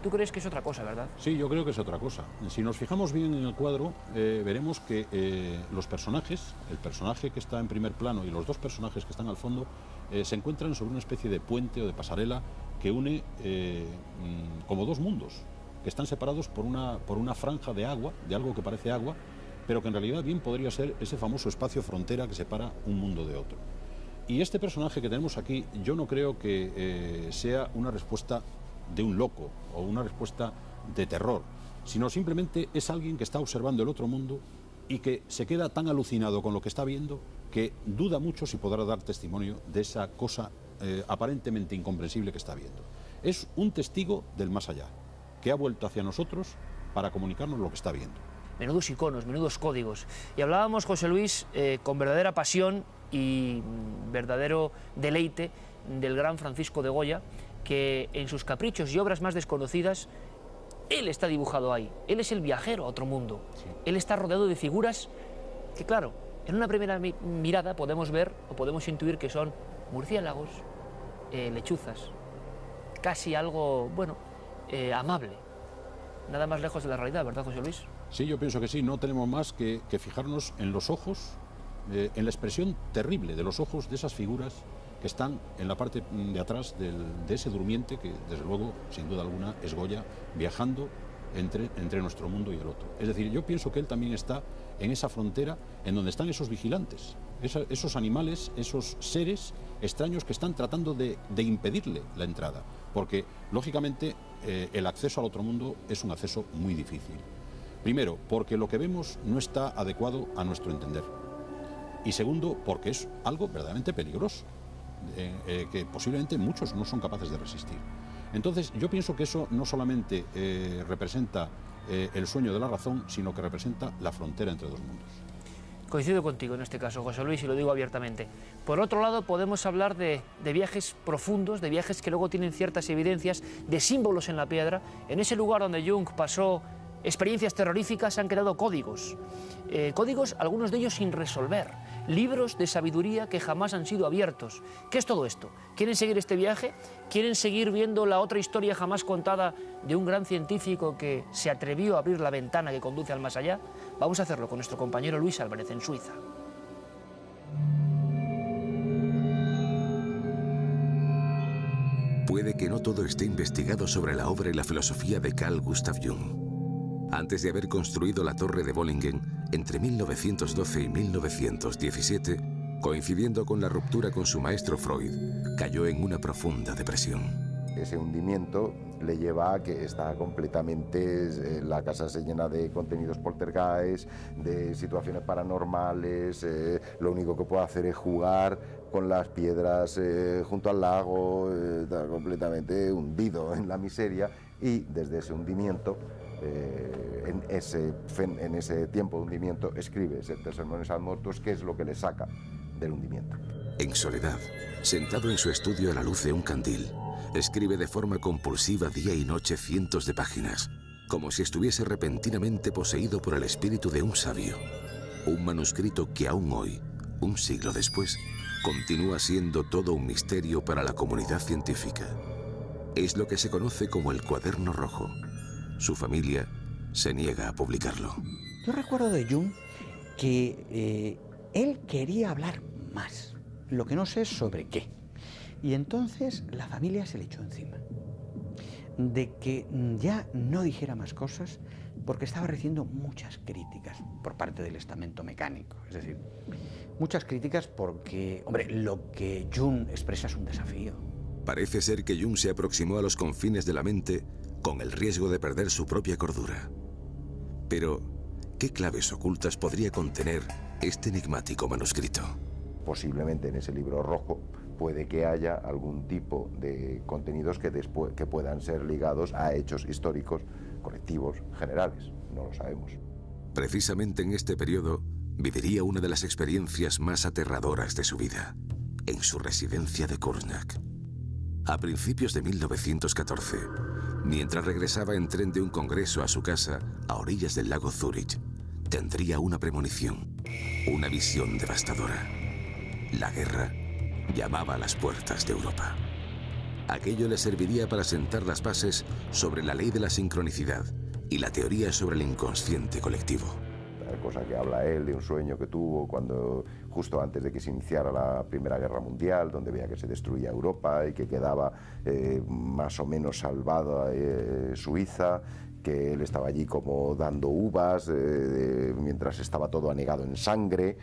¿Tú crees que es otra cosa, verdad? Sí, yo creo que es otra cosa. Si nos fijamos bien en el cuadro, veremos que los personajes, el personaje que está en primer plano y los dos personajes que están al fondo, se encuentran sobre una especie de puente o de pasarela que une como dos mundos, que están separados por una franja de agua, de algo que parece agua, pero que en realidad bien podría ser ese famoso espacio frontera que separa un mundo de otro. Y este personaje que tenemos aquí, yo no creo que sea una respuesta de un loco o una respuesta de terror, sino simplemente es alguien que está observando el otro mundo y que se queda tan alucinado con lo que está viendo que duda mucho si podrá dar testimonio de esa cosa aparentemente incomprensible que está viendo. Es un testigo del más allá, que ha vuelto hacia nosotros para comunicarnos lo que está viendo. Menudos iconos, menudos códigos. Y hablábamos, José Luis, con verdadera pasión y verdadero deleite del gran Francisco de Goya, que en sus caprichos y obras más desconocidas, él está dibujado ahí. Él es el viajero a otro mundo. Sí. Él está rodeado de figuras que, claro, en una primera mirada podemos ver o podemos intuir que son murciélagos, lechuzas, casi algo, bueno, amable. Nada más lejos de la realidad, ¿verdad, José Luis? Sí, yo pienso que sí. No tenemos más que fijarnos en los ojos, en la expresión terrible de los ojos de esas figuras que están en la parte de atrás de ese durmiente que, desde luego, sin duda alguna, es Goya viajando entre nuestro mundo y el otro. Es decir, yo pienso que él también está en esa frontera en donde están esos vigilantes, esos animales, esos seres extraños que están tratando de impedirle la entrada, porque, lógicamente, el acceso al otro mundo es un acceso muy difícil. Primero, porque lo que vemos no está adecuado a nuestro entender. Y segundo, porque es algo verdaderamente peligroso, que posiblemente muchos no son capaces de resistir. Entonces, yo pienso que eso no solamente representa el sueño de la razón, sino que representa la frontera entre dos mundos. Coincido contigo en este caso, José Luis, y lo digo abiertamente. Por otro lado, podemos hablar de viajes profundos, de viajes que luego tienen ciertas evidencias, de símbolos en la piedra. En ese lugar donde Jung pasó experiencias terroríficas han quedado códigos. Códigos, algunos de ellos sin resolver. Libros de sabiduría que jamás han sido abiertos. ¿Qué es todo esto? ¿Quieren seguir este viaje? ¿Quieren seguir viendo la otra historia jamás contada de un gran científico que se atrevió a abrir la ventana que conduce al más allá? Vamos a hacerlo con nuestro compañero Luis Álvarez en Suiza. Puede que no todo esté investigado sobre la obra y la filosofía de Carl Gustav Jung. Antes de haber construido la Torre de Bollingen, entre 1912 y 1917, coincidiendo con la ruptura con su maestro Freud, cayó en una profunda depresión. Ese hundimiento le lleva a que está completamente, la casa se llena de contenidos poltergeist, de situaciones paranormales, lo único que puede hacer es jugar con las piedras junto al lago, está completamente hundido en la miseria, y desde ese hundimiento, en ese tiempo de hundimiento, escribe ese Sermones ad Mortuos, que es lo que le saca del hundimiento. En soledad, sentado en su estudio a la luz de un candil, escribe de forma compulsiva día y noche cientos de páginas, como si estuviese repentinamente poseído por el espíritu de un sabio. Un manuscrito que aún hoy, un siglo después, continúa siendo todo un misterio para la comunidad científica. Es lo que se conoce como el Cuaderno Rojo. Su familia se niega a publicarlo. Yo recuerdo de Jung que él quería hablar más, lo que no sé es sobre qué. Y entonces la familia se le echó encima, de que ya no dijera más cosas porque estaba recibiendo muchas críticas por parte del estamento mecánico. Es decir, muchas críticas porque, hombre, lo que Jung expresa es un desafío. Parece ser que Jung se aproximó a los confines de la mente con el riesgo de perder su propia cordura. Pero, ¿qué claves ocultas podría contener este enigmático manuscrito? Posiblemente en ese libro rojo puede que haya algún tipo de contenidos que puedan ser ligados a hechos históricos colectivos generales. No lo sabemos. Precisamente en este periodo viviría una de las experiencias más aterradoras de su vida, en su residencia de Kursnack. A principios de 1914, mientras regresaba en tren de un congreso a su casa a orillas del lago Zúrich, tendría una premonición, una visión devastadora. La guerra llamaba a las puertas de Europa. Aquello le serviría para sentar las bases sobre la ley de la sincronicidad y la teoría sobre el inconsciente colectivo. Cosa que habla él de un sueño que tuvo cuando, justo antes de que se iniciara la Primera Guerra Mundial, donde veía que se destruía Europa y que quedaba más o menos salvada Suiza, que él estaba allí como dando uvas mientras estaba todo anegado en sangre.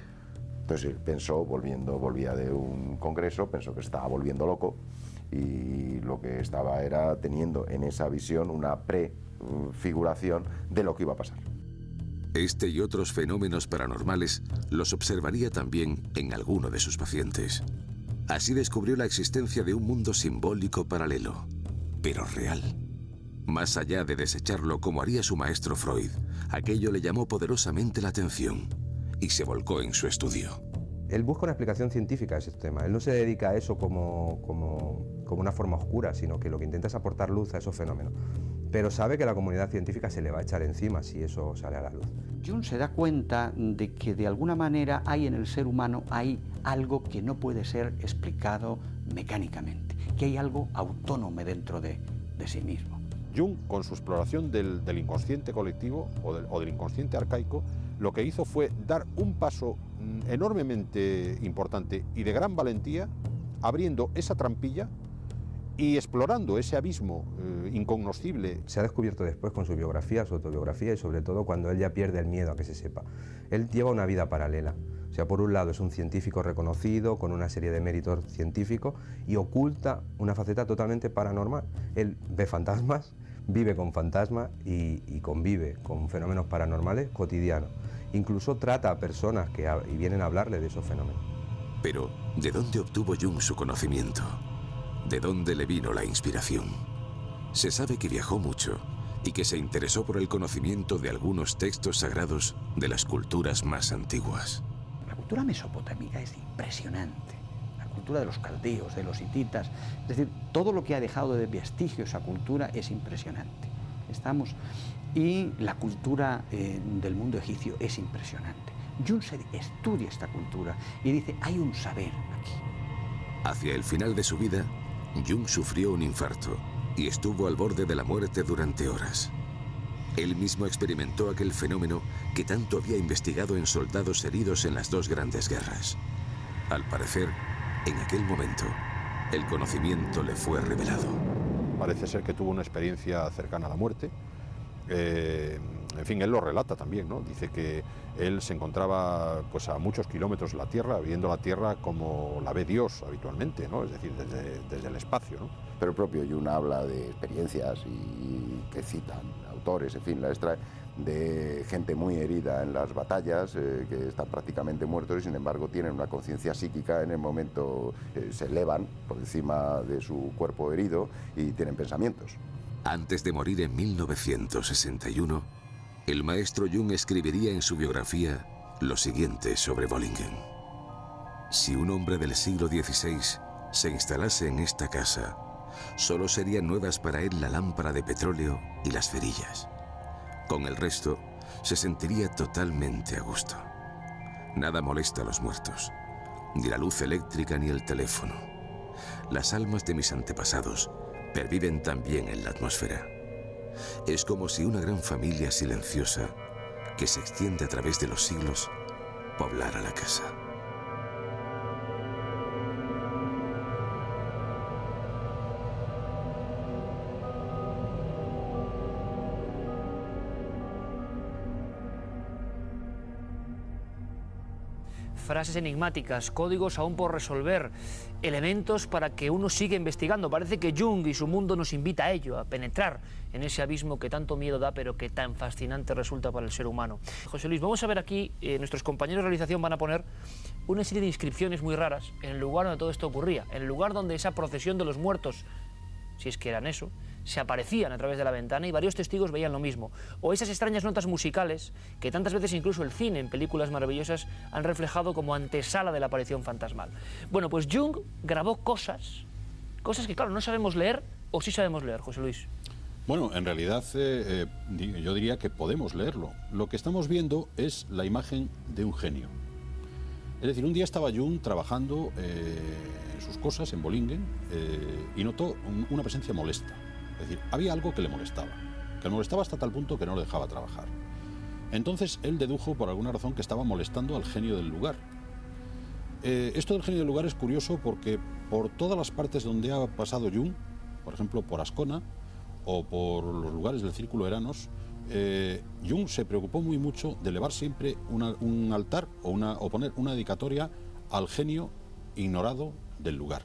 Entonces él pensó, volvía de un congreso, pensó que se estaba volviendo loco, y lo que estaba era teniendo en esa visión una prefiguración de lo que iba a pasar. Este y otros fenómenos paranormales los observaría también en alguno de sus pacientes. Así descubrió la existencia de un mundo simbólico paralelo, pero real. Más allá de desecharlo como haría su maestro Freud, aquello le llamó poderosamente la atención y se volcó en su estudio. Él busca una explicación científica a ese tema. Él no se dedica a eso como una forma oscura, sino que lo que intenta es aportar luz a esos fenómenos. Pero sabe que la comunidad científica se le va a echar encima si eso sale a la luz. Jung se da cuenta de que de alguna manera hay en el ser humano algo que no puede ser explicado mecánicamente, que hay algo autónomo dentro de sí mismo. Jung, con su exploración del inconsciente colectivo o del inconsciente arcaico, lo que hizo fue dar un paso enormemente importante y de gran valentía, abriendo esa trampilla y explorando ese abismo incognoscible. Se ha descubierto después con su biografía, su autobiografía, y sobre todo cuando él ya pierde el miedo a que se sepa. Él lleva una vida paralela. O sea, por un lado es un científico reconocido, con una serie de méritos científicos, y oculta una faceta totalmente paranormal. Él ve fantasmas, vive con fantasmas y convive con fenómenos paranormales cotidianos. Incluso trata a personas que vienen a hablarle de esos fenómenos. Pero, ¿de dónde obtuvo Jung su conocimiento? ¿De dónde le vino la inspiración? Se sabe que viajó mucho y que se interesó por el conocimiento de algunos textos sagrados de las culturas más antiguas. La cultura mesopotámica es impresionante. La cultura de los caldeos, de los hititas, es decir, todo lo que ha dejado de vestigio esa cultura es impresionante. Y la cultura del mundo egipcio es impresionante. Jung estudia esta cultura y dice, hay un saber aquí. Hacia el final de su vida, Jung sufrió un infarto y estuvo al borde de la muerte durante horas. Él mismo experimentó aquel fenómeno que tanto había investigado en soldados heridos en las dos grandes guerras. Al parecer, en aquel momento, el conocimiento le fue revelado. Parece ser que tuvo una experiencia cercana a la muerte. En fin, él lo relata también, ¿no? Dice que él se encontraba pues, a muchos kilómetros de la Tierra, viendo la Tierra como la ve Dios habitualmente, ¿no? Es decir, desde el espacio, ¿no? Pero el propio Jung habla de experiencias y que citan autores, en fin, la extrae de gente muy herida en las batallas, que están prácticamente muertos y sin embargo tienen una conciencia psíquica en el momento, se elevan por encima de su cuerpo herido y tienen pensamientos. Antes de morir en 1961, el maestro Jung escribiría en su biografía lo siguiente sobre Bollingen. Si un hombre del siglo XVI se instalase en esta casa, solo serían nuevas para él la lámpara de petróleo y las cerillas. Con el resto, se sentiría totalmente a gusto. Nada molesta a los muertos, ni la luz eléctrica ni el teléfono. Las almas de mis antepasados perviven también en la atmósfera. Es como si una gran familia silenciosa, que se extiende a través de los siglos, poblara la casa. Frases enigmáticas, códigos aún por resolver, elementos para que uno siga investigando. Parece que Jung y su mundo nos invita a ello, a penetrar en ese abismo que tanto miedo da, pero que tan fascinante resulta para el ser humano. José Luis, vamos a ver aquí, nuestros compañeros de realización van a poner una serie de inscripciones muy raras en el lugar donde todo esto ocurría, en el lugar donde esa procesión de los muertos, si es que eran eso, se aparecían a través de la ventana y varios testigos veían lo mismo. O esas extrañas notas musicales que tantas veces incluso el cine en películas maravillosas han reflejado como antesala de la aparición fantasmal. Bueno, pues Jung grabó cosas que claro, no sabemos leer o sí sabemos leer, José Luis. Bueno, en realidad yo diría que podemos leerlo. Lo que estamos viendo es la imagen de un genio. Es decir, un día estaba Jung trabajando en sus cosas en Bollingen y notó una presencia molesta. Es decir, había algo que le molestaba hasta tal punto que no le dejaba trabajar. Entonces él dedujo por alguna razón que estaba molestando al genio del lugar. Esto del genio del lugar es curioso porque por todas las partes donde ha pasado Jung, por ejemplo por Ascona o por los lugares del Círculo Eranos, Jung se preocupó muy mucho de elevar siempre un altar o poner una dedicatoria al genio ignorado del lugar.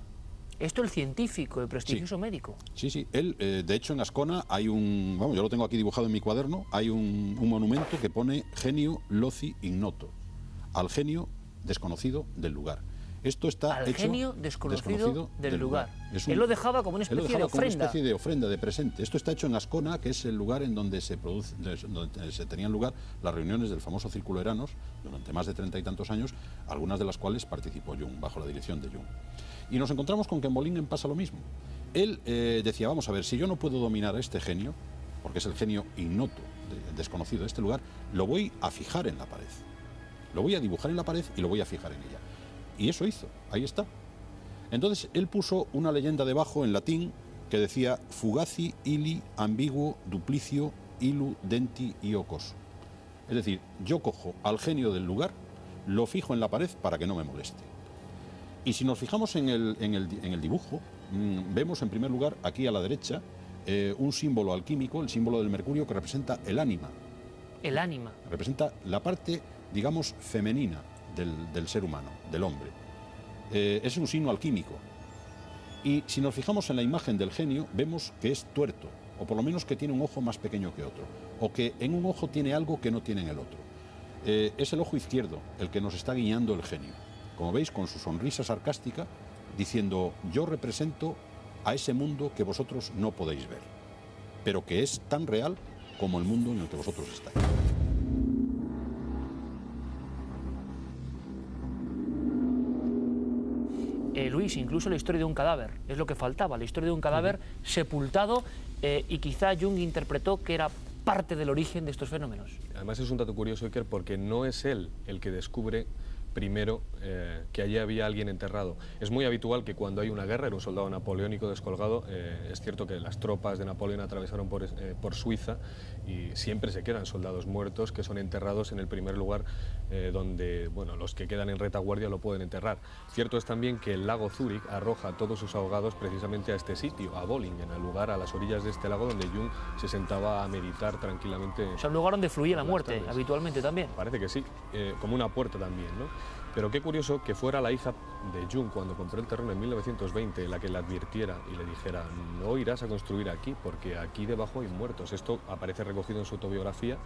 Esto el científico, el prestigioso médico. Sí. Él, de hecho, en Ascona hay yo lo tengo aquí dibujado en mi cuaderno, hay un monumento que pone genio loci ignoto, al genio desconocido del lugar. Esto está al hecho genio desconocido del lugar. Él lo dejaba como una especie de ofrenda. Como una especie de ofrenda, de presente. Esto está hecho en Ascona, que es el lugar en donde se tenían lugar las reuniones del famoso Círculo Eranos durante más de 30 y tantos años, algunas de las cuales participó Jung, bajo la dirección de Jung. Y nos encontramos con que en Bollingen pasa lo mismo. Él decía, vamos a ver, si yo no puedo dominar a este genio, porque es el genio ignoto, desconocido de este lugar, lo voy a fijar en la pared. Lo voy a dibujar en la pared y lo voy a fijar en ella. Y eso hizo, ahí está. Entonces él puso una leyenda debajo en latín que decía fugaci ili ambiguo duplicio ilu denti io coso. Es decir, yo cojo al genio del lugar, lo fijo en la pared para que no me moleste. Y si nos fijamos en el dibujo, vemos en primer lugar aquí a la derecha un símbolo alquímico, el símbolo del mercurio, que representa el ánima. El ánima. Representa la parte, digamos, femenina del ser humano, del hombre. Es un signo alquímico. Y si nos fijamos en la imagen del genio, vemos que es tuerto, o por lo menos que tiene un ojo más pequeño que otro, o que en un ojo tiene algo que no tiene en el otro. Es el ojo izquierdo el que nos está guiando el genio. Como veis, con su sonrisa sarcástica, diciendo, yo represento a ese mundo que vosotros no podéis ver, pero que es tan real como el mundo en el que vosotros estáis. Luis, incluso la historia de un cadáver, es lo que faltaba, la historia de un cadáver sepultado y quizá Jung interpretó que era parte del origen de estos fenómenos. Además es un dato curioso, Iker, porque no es él el que descubre primero que allí había alguien enterrado. Es muy habitual que cuando hay una guerra, era un soldado napoleónico descolgado, es cierto que las tropas de Napoleón atravesaron por Suiza y siempre se quedan soldados muertos que son enterrados en el primer lugar donde los que quedan en retaguardia lo pueden enterrar. Cierto es también que el lago Zúrich arroja a todos sus ahogados precisamente a este sitio, a Bollingen, al lugar, a las orillas de este lago donde Jung se sentaba a meditar tranquilamente. O sea, un lugar donde fluía la muerte, habitualmente también. Parece que sí, como una puerta también, ¿no? Pero qué curioso que fuera la hija de Jung cuando compró el terreno en 1920 la que le advirtiera y le dijera, no irás a construir aquí porque aquí debajo hay muertos. Esto aparece recogido en su autobiografía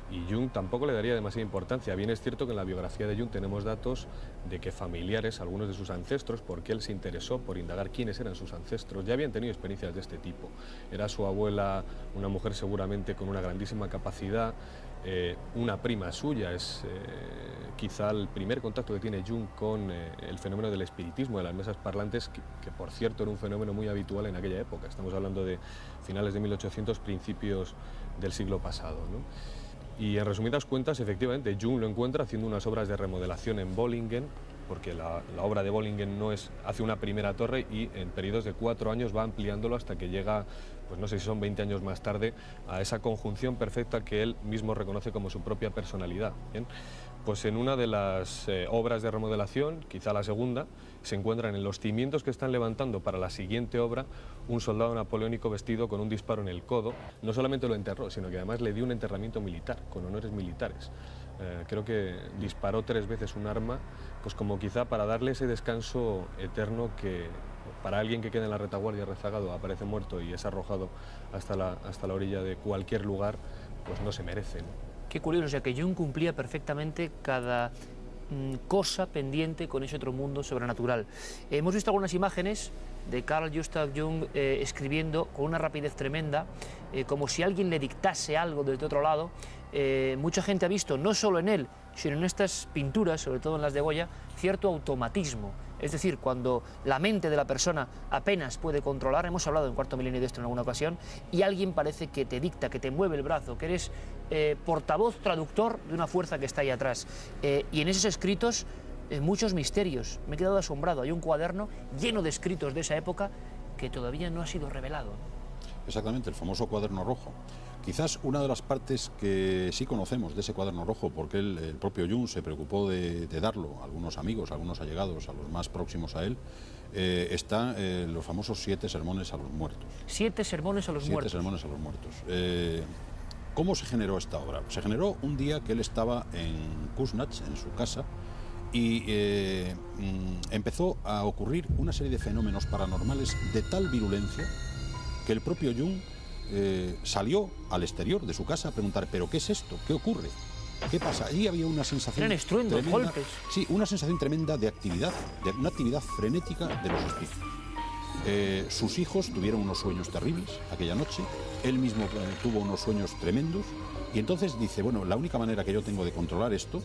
y Jung tampoco le daría demasiada importancia. Bien es cierto que en la biografía de Jung tenemos datos de que familiares, algunos de sus ancestros, porque él se interesó por indagar quiénes eran sus ancestros, ya habían tenido experiencias de este tipo. Era su abuela una mujer seguramente con una grandísima capacidad, una prima suya es quizá el primer contacto que tiene Jung con el fenómeno del espiritismo, de las mesas parlantes, que por cierto era un fenómeno muy habitual en aquella época. Estamos hablando de finales de 1800, principios del siglo pasado, ¿no? Y en resumidas cuentas, efectivamente, Jung lo encuentra haciendo unas obras de remodelación en Bollingen, porque la obra de Bollingen hace una primera torre y en periodos de 4 años va ampliándolo hasta que llega, pues no sé si son 20 años más tarde, a esa conjunción perfecta que él mismo reconoce como su propia personalidad. ¿Bien? Pues en una de las obras de remodelación, quizá la segunda, se encuentran en los cimientos que están levantando para la siguiente obra un soldado napoleónico vestido con un disparo en el codo. No solamente lo enterró, sino que además le dio un enterramiento militar, con honores militares. Creo que disparó 3 veces un arma, pues como quizá para darle ese descanso eterno que para alguien que queda en la retaguardia rezagado, aparece muerto y es arrojado hasta la orilla de cualquier lugar, pues no se merece, ¿no? Qué curioso, o sea que Jung cumplía perfectamente cada cosa pendiente con ese otro mundo sobrenatural. Hemos visto algunas imágenes de Carl Gustav Jung escribiendo con una rapidez tremenda, como si alguien le dictase algo desde otro lado. Mucha gente ha visto, no solo en él, sino en estas pinturas, sobre todo en las de Goya, cierto automatismo. Es decir, cuando la mente de la persona apenas puede controlar, hemos hablado en Cuarto Milenio de esto en alguna ocasión, y alguien parece que te dicta, que te mueve el brazo, que eres portavoz, traductor de una fuerza que está ahí atrás. Y en esos escritos, muchos misterios. Me he quedado asombrado. Hay un cuaderno lleno de escritos de esa época que todavía no ha sido revelado. Exactamente, el famoso cuaderno rojo. Quizás una de las partes que sí conocemos de ese cuaderno rojo, porque el propio Jung se preocupó de darlo a algunos amigos, a algunos allegados, a los más próximos a él, está los famosos 7 sermones a los muertos. 7 sermones a los muertos. 7 sermones a los muertos. ¿Cómo se generó esta obra? Se generó un día que él estaba en Kuznets, en su casa, y empezó a ocurrir una serie de fenómenos paranormales de tal virulencia que el propio Jung salió al exterior de su casa a preguntar, ¿pero qué es esto? ¿Qué ocurre? ¿Qué pasa? Allí había una sensación... Eran estruendos, tremenda, golpes. Sí, una sensación tremenda de actividad, de una actividad frenética de los espíritus. Sus hijos tuvieron unos sueños terribles aquella noche, él mismo tuvo unos sueños tremendos, y entonces dice, bueno, la única manera que yo tengo de controlar esto,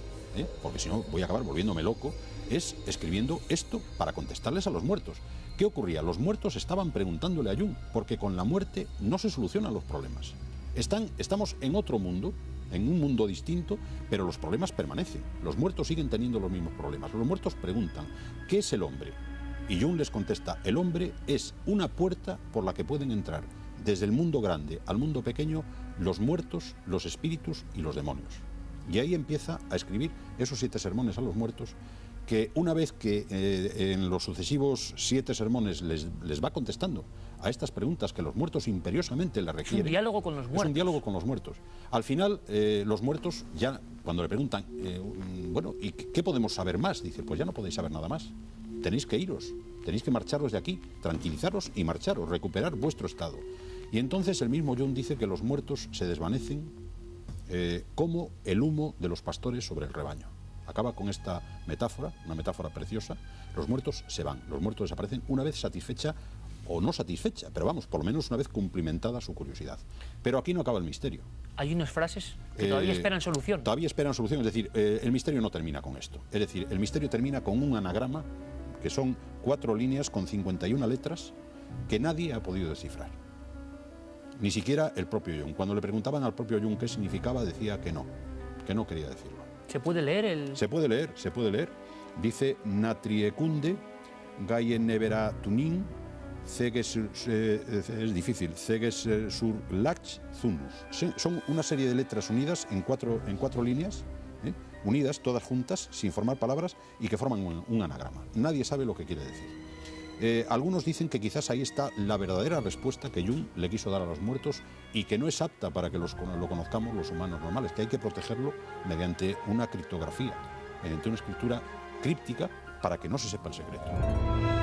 porque si no voy a acabar volviéndome loco, es escribiendo esto para contestarles a los muertos. ¿Qué ocurría? Los muertos estaban preguntándole a Jung, porque con la muerte no se solucionan los problemas. Estamos en otro mundo, en un mundo distinto, pero los problemas permanecen. Los muertos siguen teniendo los mismos problemas. Los muertos preguntan, ¿qué es el hombre? Y Jung les contesta, el hombre es una puerta por la que pueden entrar desde el mundo grande al mundo pequeño los muertos, los espíritus y los demonios. Y ahí empieza a escribir esos 7 sermones a los muertos, que una vez que en los sucesivos 7 sermones les va contestando a estas preguntas que los muertos imperiosamente le requieren. Es un diálogo con los muertos. Es un diálogo con los muertos. Al final, los muertos ya, cuando le preguntan, bueno, ¿y qué podemos saber más? Dice, pues ya no podéis saber nada más. Tenéis que iros, tenéis que marcharos de aquí, tranquilizaros y marcharos, recuperar vuestro estado. Y entonces el mismo Jung dice que los muertos se desvanecen como el humo de los pastores sobre el rebaño. Acaba con esta metáfora, una metáfora preciosa. Los muertos se van, los muertos desaparecen una vez satisfecha o no satisfecha, pero vamos, por lo menos una vez cumplimentada su curiosidad. Pero aquí no acaba el misterio. Hay unas frases que todavía esperan solución. Todavía esperan solución, es decir, el misterio no termina con esto. Es decir, el misterio termina con un anagrama, que son 4 líneas con 51 letras, que nadie ha podido descifrar. Ni siquiera el propio Jung. Cuando le preguntaban al propio Jung qué significaba, decía que no quería decirlo. ¿Se puede leer el...? Se puede leer. Dice, natriecunde, gaie nevera tunin, ceges, es difícil, ceges sur lach zunus. Son una serie de letras unidas en cuatro líneas, unidas, todas juntas, sin formar palabras, y que forman un anagrama. Nadie sabe lo que quiere decir. Algunos dicen que quizás ahí está la verdadera respuesta que Jung le quiso dar a los muertos y que no es apta para que lo conozcamos los humanos normales, que hay que protegerlo mediante una criptografía, mediante una escritura críptica para que no se sepa el secreto.